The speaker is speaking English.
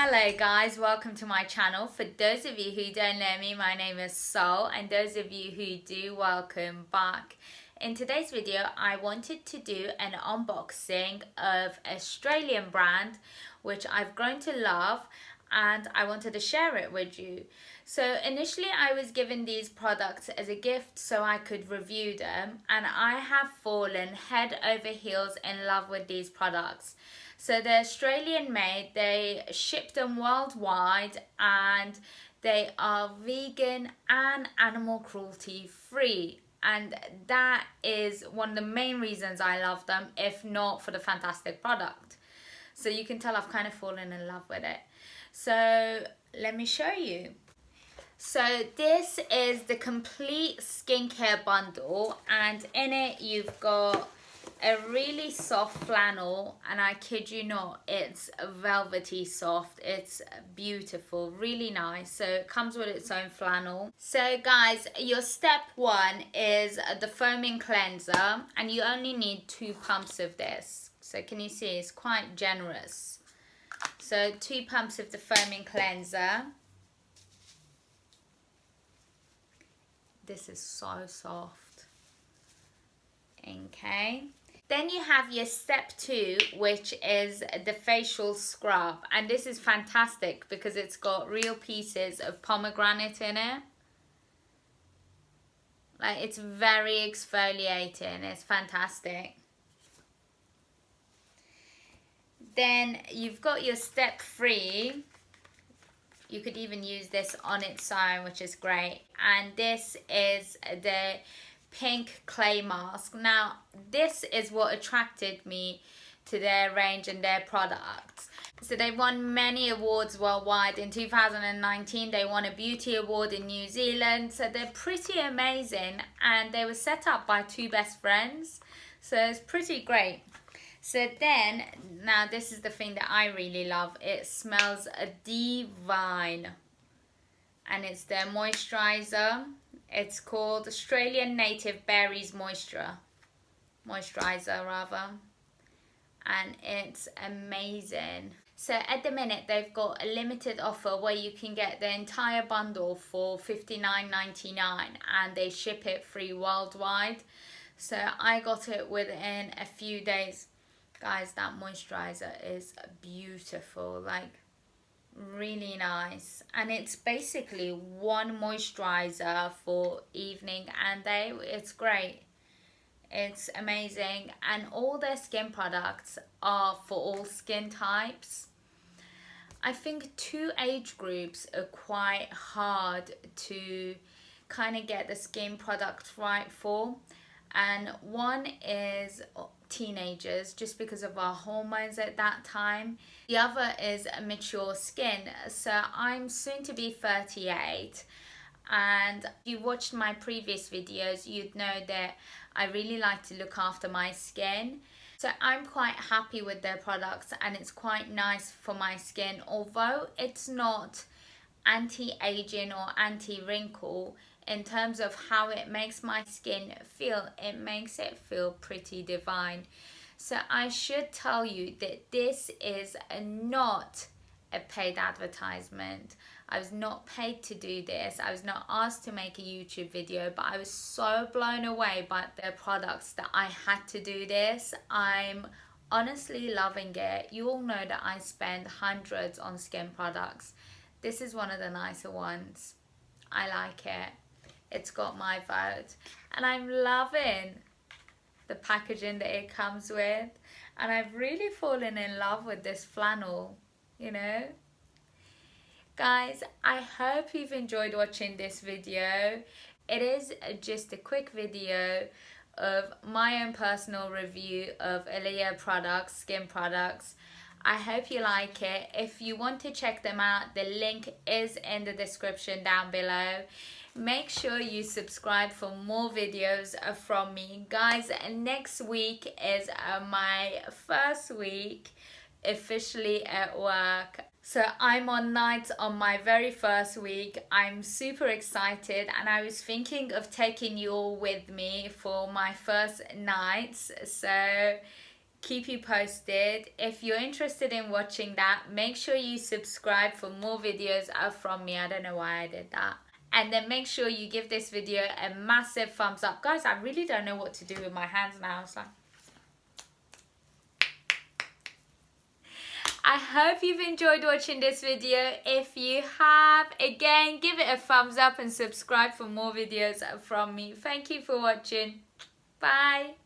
Hello guys, welcome to my channel. For those of you who don't know me, my name is Sol, and those of you who do, welcome back. In today's video, I wanted to do an unboxing of an Australian brand which I've grown to love, and I wanted to share it with you. So initially I was given these products as a gift so I could review them, and I have fallen head over heels in love with these products. So they're Australian made, they ship them worldwide, and they are vegan and animal cruelty free. And that is one of the main reasons I love them, if not for the fantastic product. So you can tell I've kind of fallen in love with it. So let me show you. So this is the complete skincare bundle, and in it you've got a really soft flannel, and I kid you not, it's velvety soft. It's beautiful, really nice. So it comes with its own flannel. So guys, your step one is the foaming cleanser, and you only need 2 pumps of this. So can you see it's quite generous. So 2 pumps of the foaming cleanser. This is so soft. Okay. Then you have your step 2, which is the facial scrub. And this is fantastic because it's got real pieces of pomegranate in it. Like, it's very exfoliating. It's fantastic. Then you've got your step 3. You could even use this on its own, which is great. And this is the pink clay mask. Now, this is what attracted me to their range and their products. So they won many awards worldwide. In 2019, they won a beauty award in New Zealand. So they're pretty amazing, and they were set up by 2 best friends. So it's pretty great. So then, now this is the thing that I really love. It smells divine. And it's their moisturizer. It's called Australian Native Berries Moisturizer rather. And it's amazing. So at the minute, they've got a limited offer where you can get the entire bundle for $59.99, and they ship it free worldwide. So I got it within a few days. Guys, that moisturizer is beautiful, like really nice. And it's basically one moisturizer for evening and day. It's great. It's amazing. And all their skin products are for all skin types. I think 2 age groups are quite hard to kind of get the skin product right for. And one is teenagers, just because of our hormones at that time. The other is mature skin. So I'm soon to be 38, and if you watched my previous videos, you'd know that I really like to look after my skin. So I'm quite happy with their products, and it's quite nice for my skin. Although it's not anti-aging or anti-wrinkle, in terms of how it makes my skin feel, it makes it feel pretty divine. So I should tell you that this is not a paid advertisement. I was not paid to do this. I was not asked to make a YouTube video, but I was so blown away by their products that I had to do this. I'm honestly loving it. You all know that I spend hundreds on skin products. This is one of the nicer ones. I like it. It's got my vote, and I'm loving the packaging that it comes with, and I've really fallen in love with this flannel, you know. Guys, I hope you've enjoyed watching this video. It is just a quick video of my own personal review of Alya products, skin products. I hope you like it. If you want to check them out, the link is in the description down below. Make sure you subscribe for more videos from me. Guys, next week is my first week officially at work. So I'm on nights on my very first week. I'm super excited, and I was thinking of taking you all with me for my first nights. So keep you posted. If you're interested in watching that, make sure you subscribe for more videos from me. I don't know why I did that. And then make sure you give this video a massive thumbs up. Guys, I really don't know what to do with my hands now. It's like, I hope you've enjoyed watching this video. If you have, again, give it a thumbs up and subscribe for more videos from me. Thank you for watching. Bye.